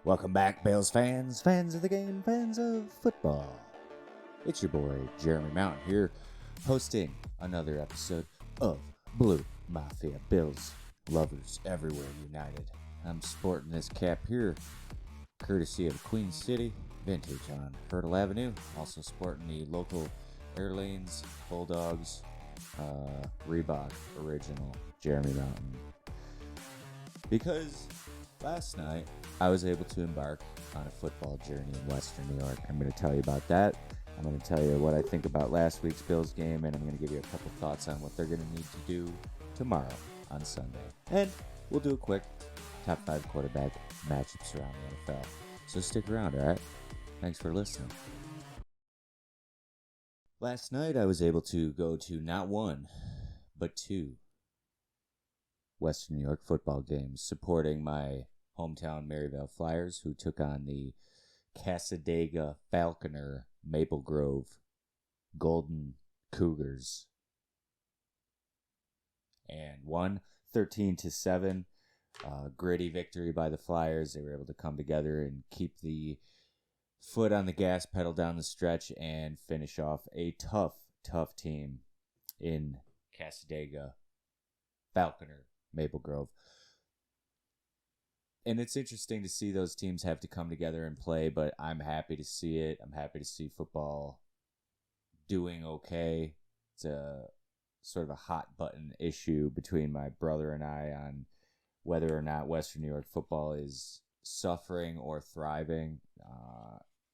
Welcome back, Bills fans, fans of the game, fans of football. It's your boy, Jeremy Mountain here, hosting another episode of Bleumafia. Bills lovers everywhere united. I'm sporting this cap here, courtesy of Queen City, vintage on Hurdle Avenue. Also sporting the local Airlanes, Bulldogs, Reebok original Jeremy Mountain. Because last night, I was able to embark on a football journey in Western New York. I'm going to tell you about that. I'm going to tell you what I think about last week's Bills game, and I'm going to give you a couple thoughts on what they're going to need to do tomorrow on Sunday. And we'll do a quick top 5 quarterback matchups around the NFL. So stick around, all right? Thanks for listening. Last night, I was able to go to not one, but 2 Western New York football games, supporting my hometown Maryvale Flyers, who took on the Cassadaga Falconer Maple Grove Golden Cougars and won 13-7. Gritty victory by the Flyers. They were able to come together and keep the foot on the gas pedal down the stretch and finish off a tough team in Cassadaga Falconer Maple Grove. And it's interesting to see those teams have to come together and play, but I'm happy to see it. I'm happy to see football doing okay. It's a sort of a hot button issue between my brother and I on whether or not Western New York football is suffering or thriving.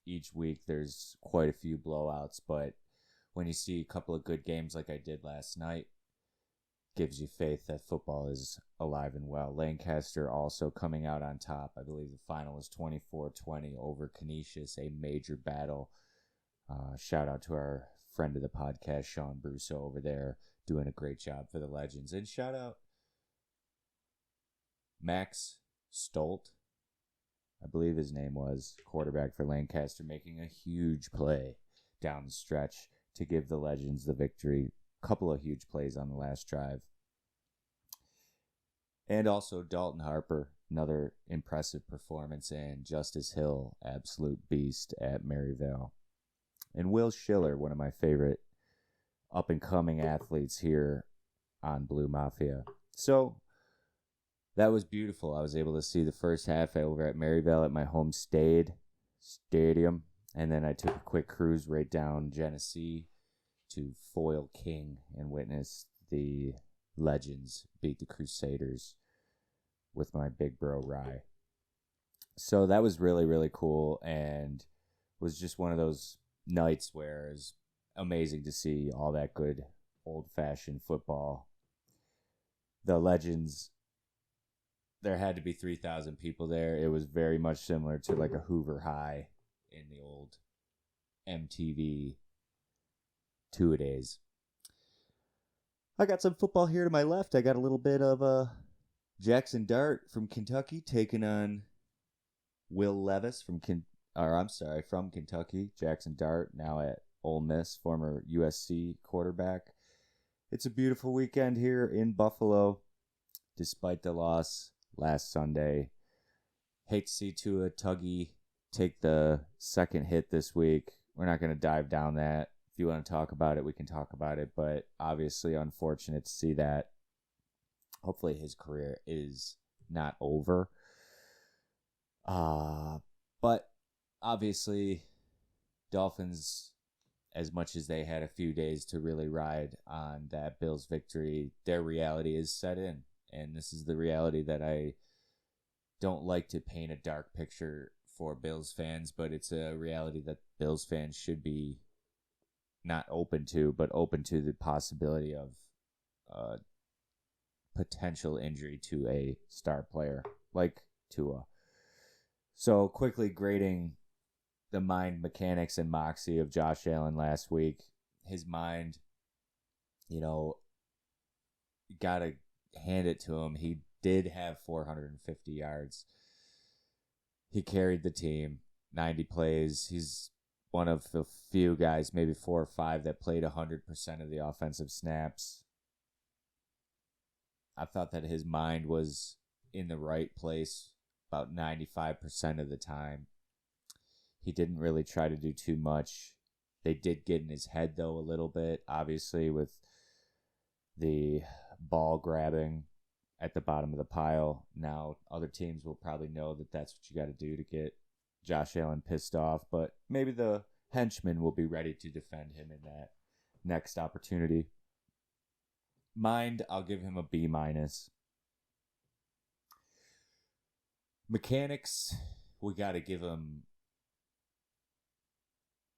Each week there's quite a few blowouts, but when you see a couple of good games like I did last night, gives you faith that football is alive and well. Lancaster also coming out on top. I believe the final was 24-20 over Canisius, a major battle. Shout out to our friend of the podcast, Sean Brusso, over there, doing a great job for the Legends. And shout out Max Stolt, I believe his name was, quarterback for Lancaster, making a huge play down the stretch to give the Legends the victory. Couple of huge plays on the last drive. And also Dalton Harper, another impressive performance, and Justice Hill, absolute beast at Maryvale. And Will Schiller, one of my favorite up-and-coming athletes here on Bleumafia. So that was beautiful. I was able to see the first half over at Maryvale at my home stadium. And then I took a quick cruise right down Genesee to Foyle King and witness the Legends beat the Crusaders with my big bro Rye. So that was really, really cool, and was just one of those nights where it was amazing to see all that good old-fashioned football. The Legends, there had to be 3,000 people there. It was very much similar to like a Hoover High in the old MTV two-a-days. I got some football here to my left. I got a little bit of Jackson Dart from Kentucky taking on Will Levis from Kentucky. Jackson Dart, now at Ole Miss, former USC quarterback. It's a beautiful weekend here in Buffalo, despite the loss last Sunday. Hate to see Tua Tuggy take the second hit this week. We're not going to dive down that. If you want to talk about it, we can talk about it, but obviously unfortunate to see that. Hopefully his career is not over. But obviously Dolphins, as much as they had a few days to really ride on that Bills victory, their reality is set in. And this is the reality that I don't like to paint a dark picture for Bills fans, but it's a reality that Bills fans should be not open to, but open to the possibility of potential injury to a star player like Tua. So quickly grading the mind mechanics and moxie of Josh Allen last week. His mind, got to hand it to him. He did have 450 yards. He carried the team, 90 plays. He's one of the few guys, maybe 4 or 5, that played 100% of the offensive snaps. I thought that his mind was in the right place about 95% of the time. He didn't really try to do too much. They did get in his head, though, a little bit, obviously, with the ball grabbing at the bottom of the pile. Now, other teams will probably know that that's what you got to do to get Josh Allen pissed off, but maybe the henchmen will be ready to defend him in that next opportunity. Mind, I'll give him a B-. Mechanics, we got to give him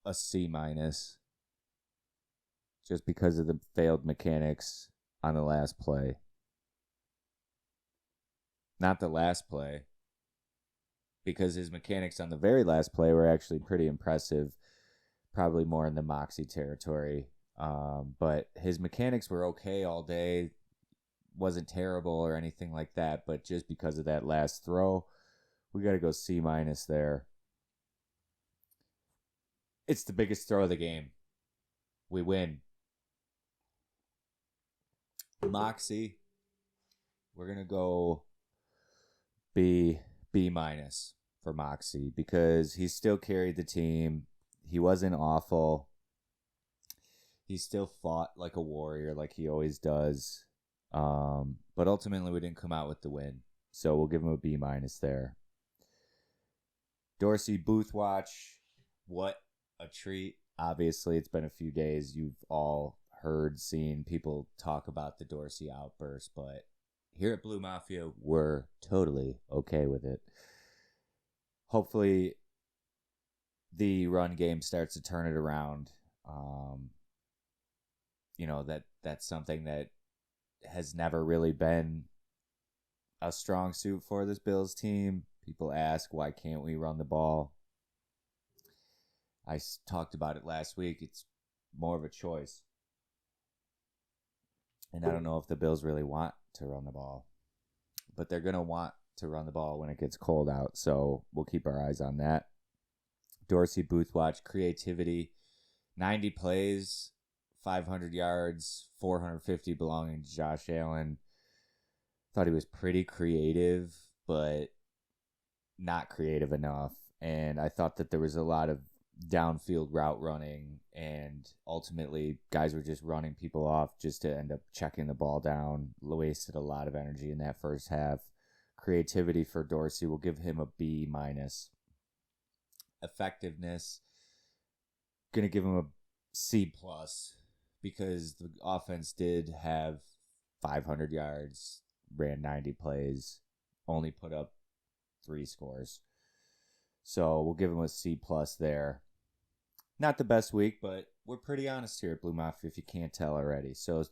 a C-, just because of the failed mechanics on the last play. Not the last play, because his mechanics on the very last play were actually pretty impressive, probably more in the Moxie territory. But his mechanics were okay all day, wasn't terrible or anything like that, but just because of that last throw, we got to go C- there. It's the biggest throw of the game. We win. Moxie, we're going to go B- for Moxie because he still carried the team. He wasn't awful. He still fought like a warrior like he always does. But ultimately we didn't come out with the win. So we'll give him a B- there. Dorsey booth watch. What a treat. Obviously, it's been a few days. You've all heard, seen people talk about the Dorsey outburst, but here at Bleumafia, we're totally okay with it. Hopefully, the run game starts to turn it around. That's something that has never really been a strong suit for this Bills team. People ask, why can't we run the ball? I talked about it last week. It's more of a choice. And I don't know if the Bills really want to run the ball. But they're going to want to run the ball when it gets cold out. So we'll keep our eyes on that. Dorsey booth watch, creativity, 90 plays, 500 yards, 450 belonging to Josh Allen. Thought he was pretty creative, but not creative enough. And I thought that there was a lot of downfield route running, and ultimately guys were just running people off just to end up checking the ball down. Wasted a lot of energy in that first half. Creativity for Dorsey, will give him a B-. Effectiveness, gonna give him a C+ because the offense did have 500 yards, ran 90 plays, only put up 3 scores. So we'll give him a C+ there. Not the best week, but we're pretty honest here at Bleumafia if you can't tell already. So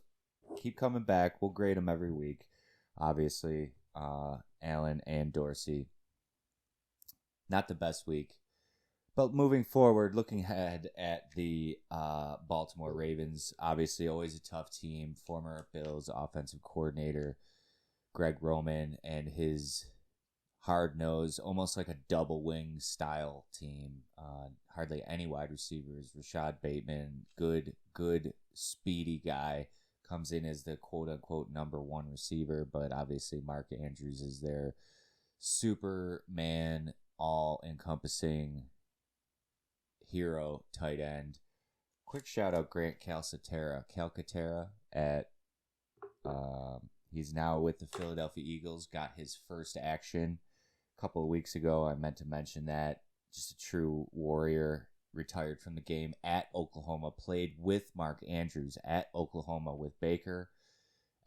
keep coming back. We'll grade them every week. Obviously, Allen and Dorsey. Not the best week. But moving forward, looking ahead at the Baltimore Ravens, obviously always a tough team. Former Bills offensive coordinator Greg Roman and his hard-nosed, almost like a double-wing style team. Hardly any wide receivers. Rashad Bateman, good, speedy guy, comes in as the quote-unquote number 1 receiver, but obviously Mark Andrews is their Superman, all-encompassing hero tight end. Quick shout-out Grant Calcaterra at he's now with the Philadelphia Eagles, got his first action a couple of weeks ago. I meant to mention that. Just a true warrior. Retired from the game at Oklahoma. Played with Mark Andrews at Oklahoma with Baker.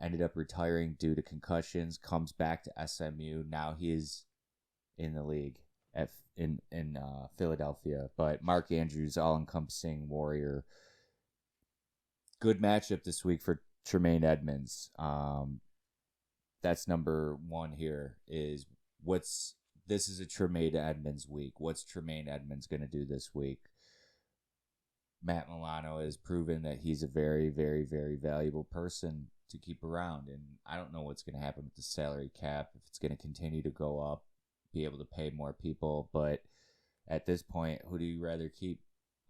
Ended up retiring due to concussions. Comes back to SMU. Now he is in the league in Philadelphia. But Mark Andrews, all-encompassing warrior. Good matchup this week for Tremaine Edmunds. That's number 1 here is this is a Tremaine Edmunds week. What's Tremaine Edmunds going to do this week? Matt Milano has proven that he's a very, very, very valuable person to keep around. And I don't know what's going to happen with the salary cap, if it's going to continue to go up, be able to pay more people. But at this point, who do you rather keep,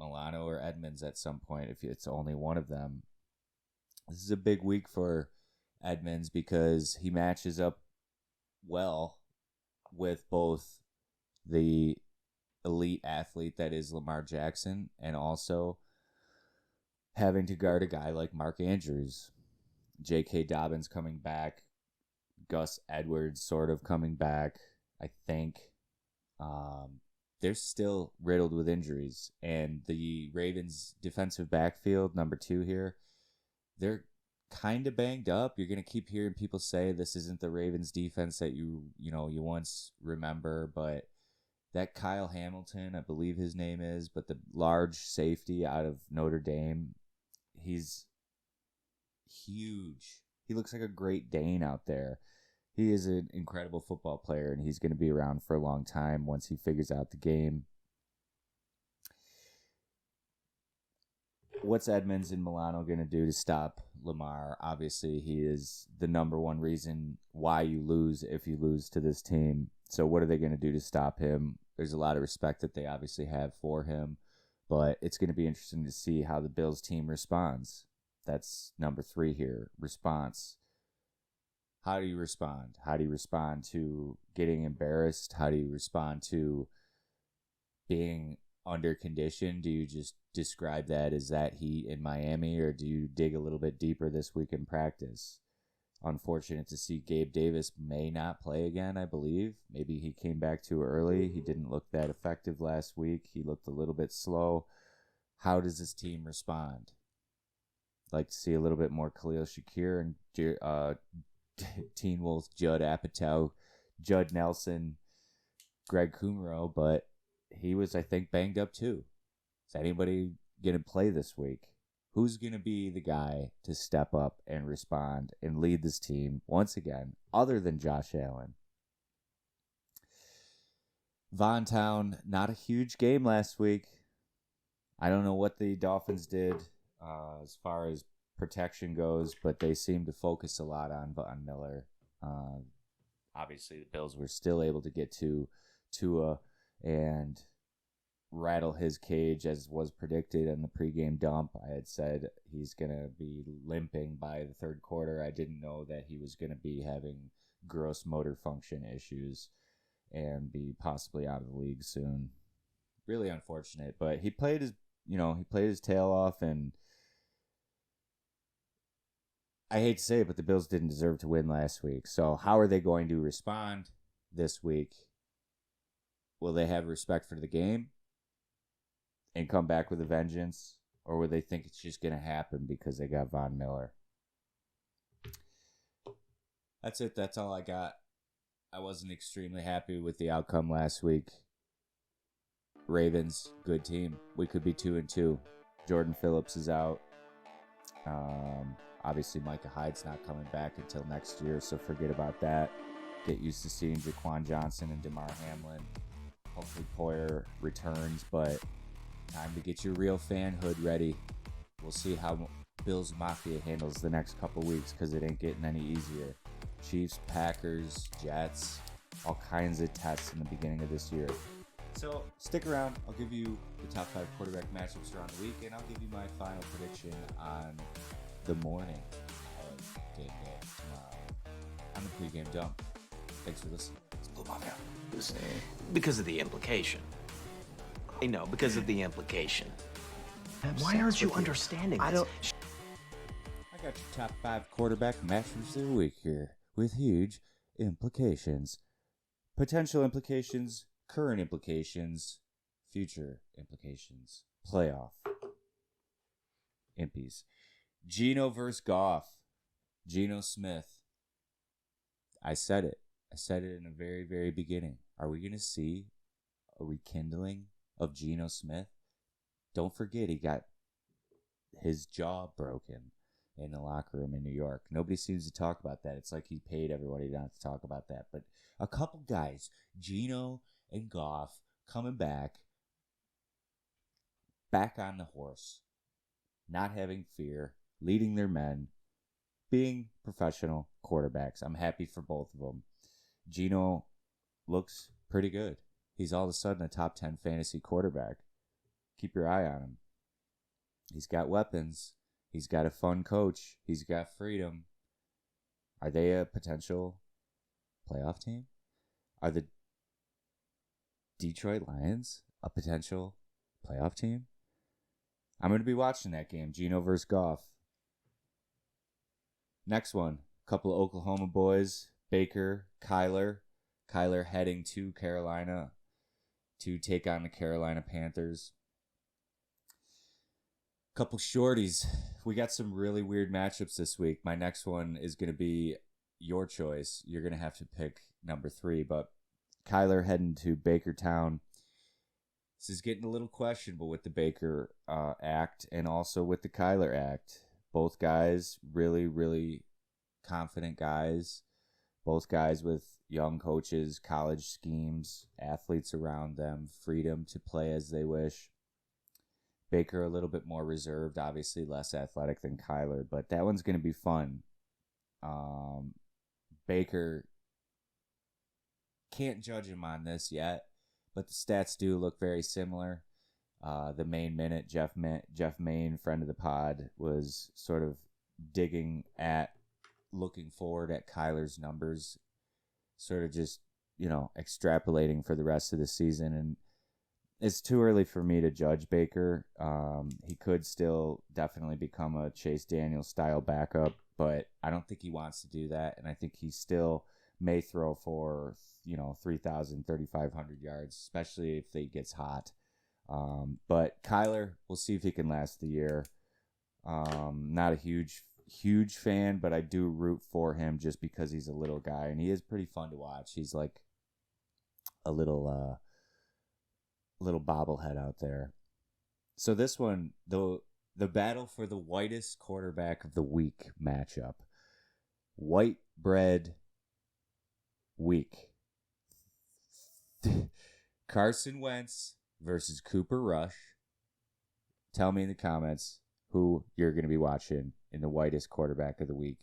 Milano or Edmunds at some point, if it's only one of them? This is a big week for Edmunds because he matches up well with both the elite athlete that is Lamar Jackson and also having to guard a guy like Mark Andrews. J.K. Dobbins coming back. Gus Edwards sort of coming back, I think. They're still riddled with injuries. And the Ravens' defensive backfield, number 2 here, they're kind of banged up. You're going to keep hearing people say this isn't the Ravens defense that you once remember, but that Kyle Hamilton, I believe his name is, but the large safety out of Notre Dame, he's huge. He looks like a Great Dane out there. He is an incredible football player, and he's going to be around for a long time once he figures out the game. What's Edmunds and Milano going to do to stop Lamar? Obviously, he is the number one reason why you lose if you lose to this team. So what are they going to do to stop him? There's a lot of respect that they obviously have for him, but it's going to be interesting to see how the Bills team responds. That's number 3 here, response. How do you respond? How do you respond to getting embarrassed? How do you respond to being under condition? Do you just describe that as that heat in Miami, or do you dig a little bit deeper this week in practice? Unfortunate to see Gabe Davis may not play again, I believe. Maybe he came back too early. He didn't look that effective last week. He looked a little bit slow. How does this team respond? Like to see a little bit more Khalil Shakir and Teen Wolf, Judd Apatow, Judd Nelson, Greg Kumro, but he was, I think, banged up too. Is anybody going to play this week? Who's going to be the guy to step up and respond and lead this team once again, other than Josh Allen? Von Town, not a huge game last week. I don't know what the Dolphins did as far as protection goes, but they seem to focus a lot on Von Miller. Obviously, the Bills were still able to get to Tua and rattle his cage as was predicted in the pregame dump. I had said he's going to be limping by the third quarter. I didn't know that he was going to be having gross motor function issues and be possibly out of the league soon. Really unfortunate, but he played his tail off, and I hate to say it, but the Bills didn't deserve to win last week. So how are they going to respond this week? Will they have respect for the game and come back with a vengeance? Or will they think it's just going to happen because they got Von Miller? That's it. That's all I got. I wasn't extremely happy with the outcome last week. Ravens, good team. We could be 2-2. Jordan Phillips is out. Obviously, Micah Hyde's not coming back until next year, so forget about that. Get used to seeing Jaquan Johnson and DeMar Hamlin. Hopefully Poyer returns, but time to get your real fanhood ready. We'll see how Bills Mafia handles the next couple weeks, because it ain't getting any easier. Chiefs, Packers, Jets, all kinds of tests in the beginning of this year. So stick around. I'll give you the top 5 quarterback matchups around the week, and I'll give you my final prediction on the morning of game day tomorrow on the pregame dump. Thanks for listening. It's Bleumafia. Because of the implication. I know, because of the implication. Why aren't you understanding this? I got your top 5 quarterback matchups of the week here with huge implications. Potential implications, current implications, future implications. Playoff. Impies. Geno versus Goff. Geno Smith. I said it. I said it in the very, very beginning. Are we going to see a rekindling of Geno Smith? Don't forget, he got his jaw broken in the locker room in New York. Nobody seems to talk about that. It's like he paid everybody not to talk about that. But a couple guys, Geno and Goff, coming back on the horse, not having fear, leading their men, being professional quarterbacks. I'm happy for both of them. Geno looks pretty good. He's all of a sudden a top 10 fantasy quarterback. Keep your eye on him. He's got weapons. He's got a fun coach. He's got freedom. Are they a potential playoff team? Are the Detroit Lions, a potential playoff team? I'm going to be watching that game, Geno versus Goff. Next one, a couple of Oklahoma boys, Baker, Kyler. Kyler heading to Carolina to take on the Carolina Panthers. Couple shorties. We got some really weird matchups this week. My next one is going to be your choice. You're going to have to pick number 3, but Kyler heading to Bakertown. This is getting a little questionable with the Baker act and also with the Kyler act. Both guys really, really confident guys. Both guys with young coaches, college schemes, athletes around them, freedom to play as they wish. Baker a little bit more reserved, obviously less athletic than Kyler, but that one's going to be fun. Baker, can't judge him on this yet, but the stats do look very similar. The main minute, Jeff Main, friend of the pod, was sort of looking forward at Kyler's numbers, sort of just, extrapolating for the rest of the season. And it's too early for me to judge Baker. He could still definitely become a Chase Daniel style backup, but I don't think he wants to do that. And I think he still may throw for, 3,000, 3,500 yards, especially if he gets hot. But Kyler, we'll see if he can last the year. Not a huge fan, but I do root for him just because he's a little guy and he is pretty fun to watch. He's like a little bobblehead out there. So this one, the battle for the whitest quarterback of the week matchup. White bread week. Carson Wentz versus Cooper Rush. Tell me in the comments who you're going to be watching in the whitest quarterback of the week.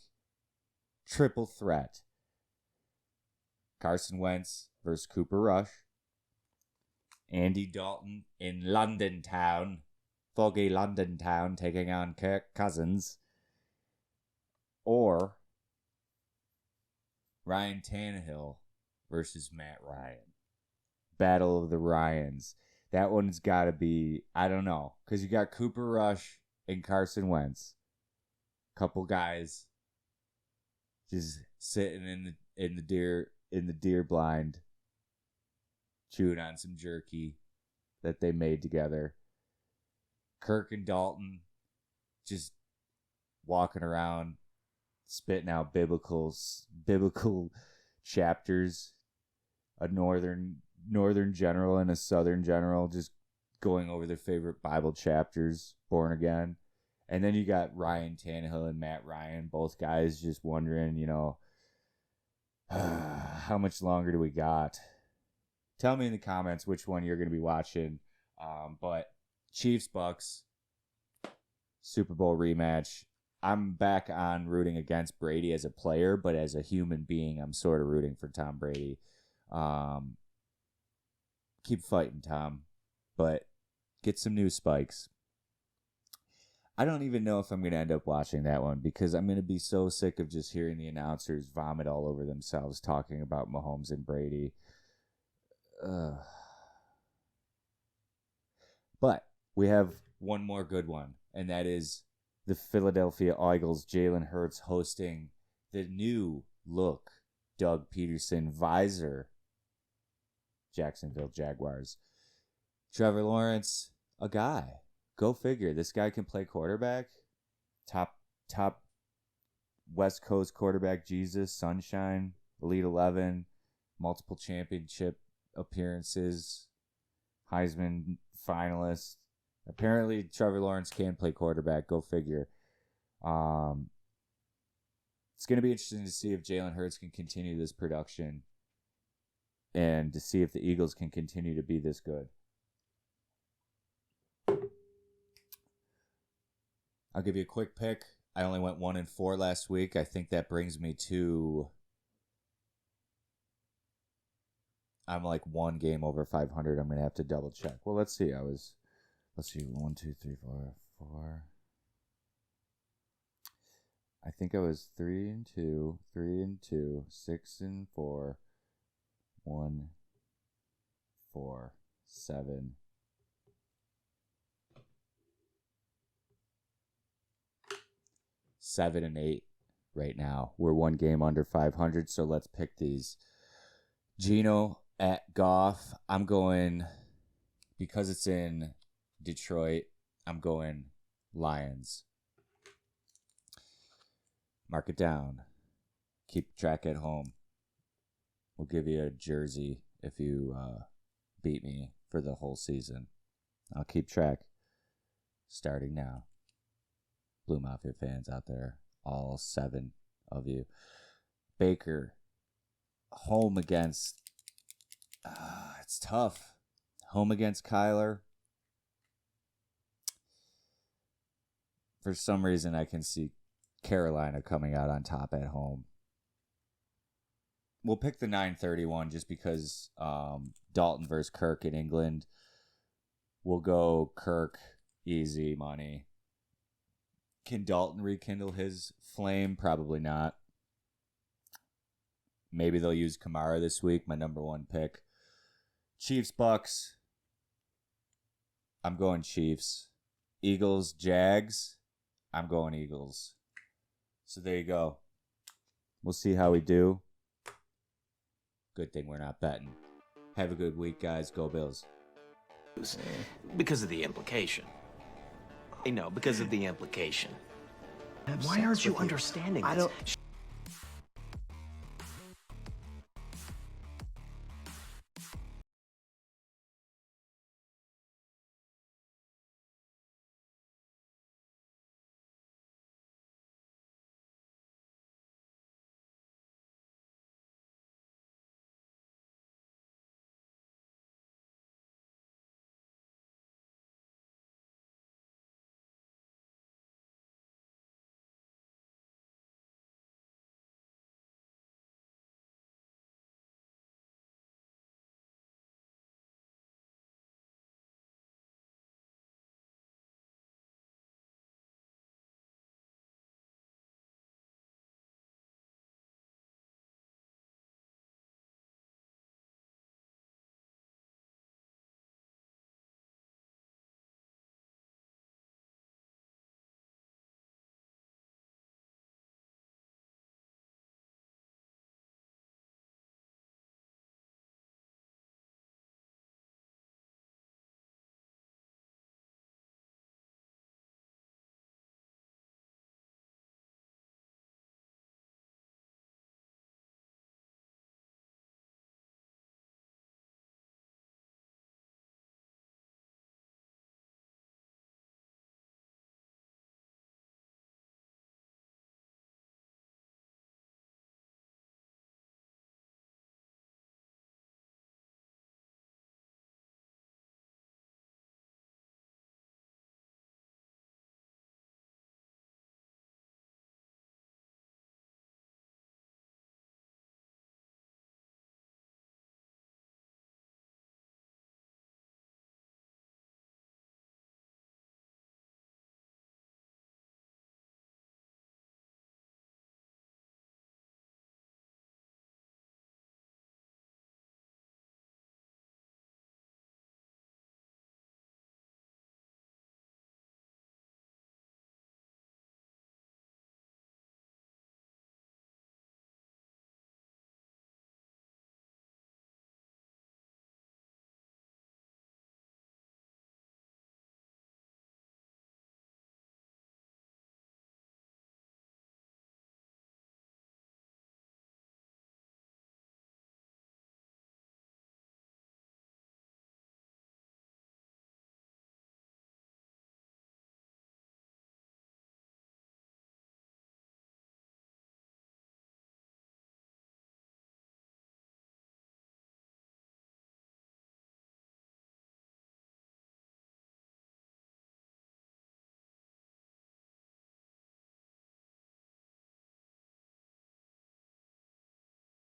Triple threat. Carson Wentz versus Cooper Rush. Andy Dalton in London Town. Foggy London Town taking on Kirk Cousins. Or Ryan Tannehill versus Matt Ryan. Battle of the Ryans. That one's got to be, I don't know, because you got Cooper Rush and Carson Wentz. Couple guys just sitting in the deer blind, chewing on some jerky that they made together. Kirk and Dalton just walking around, spitting out biblical chapters. A northern general and a southern general just going over their favorite Bible chapters, born again. And then you got Ryan Tannehill and Matt Ryan, both guys just wondering, how much longer do we got? Tell me in the comments which one you're going to be watching. But Chiefs Bucks Super Bowl rematch. I'm back on rooting against Brady as a player, but as a human being, I'm sort of rooting for Tom Brady. Keep fighting, Tom, but get some new spikes. I don't even know if I'm going to end up watching that one because I'm going to be so sick of just hearing the announcers vomit all over themselves talking about Mahomes and Brady. But we have one more good one, and that is the Philadelphia Eagles, Jalen Hurts hosting the new look Doug Peterson visor Jacksonville Jaguars. Trevor Lawrence, a guy. Go figure. This guy can play quarterback. Top West Coast quarterback, Jesus, Sunshine, Elite 11, multiple championship appearances, Heisman finalist. Apparently, Trevor Lawrence can play quarterback. Go figure. It's going to be interesting to see if Jalen Hurts can continue this production and to see if the Eagles can continue to be this good. I'll give you a quick pick. I only went 1-4 last week. I think that brings me to... I'm like one game over 500. I'm going to have to double check. Well, let's see. Let's see. 1, 2, 3, 4, 4. I think I was 3-2, 3-2, 6-4, 1, 4, 7. Seven and 8 right now. We're one game under 500, so let's pick these. Geno at Goff. I'm going, because it's in Detroit, I'm going Lions. Mark it down. Keep track at home. We'll give you a jersey if you beat me for the whole season. I'll keep track. Starting now. Bleumafia fans out there, all 7 of you. Baker, home against, it's tough. Home against Kyler. For some reason, I can see Carolina coming out on top at home. We'll pick the 9:31 just because Dalton versus Kirk in England. We'll go Kirk, easy money. Can Dalton rekindle his flame? Probably not. Maybe they'll use Kamara this week, my number 1 pick. Chiefs, Bucks. I'm going Chiefs. Eagles, Jags. I'm going Eagles. So there you go. We'll see how we do. Good thing we're not betting. Have a good week, guys. Go Bills. Because of the implication. I know, because of the implication. Why aren't you understanding? I don't.